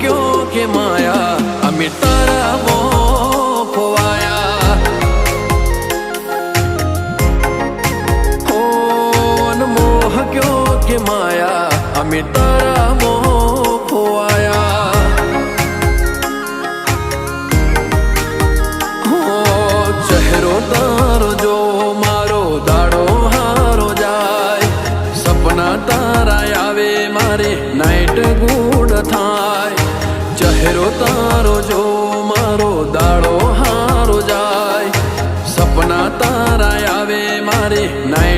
क्यों के माया अमी तारा मोह खोवाया हो मोह क्यों के माया अमी तारा मोह खोवाया हो चेहरो तारो जो मारो दाड़ो हारो जाए सपना तारा आवे मारे नाइट गुड थाय चेहरो तारो जो मारो दाड़ो हारो जाए सपना तारा आवे मारे नाइट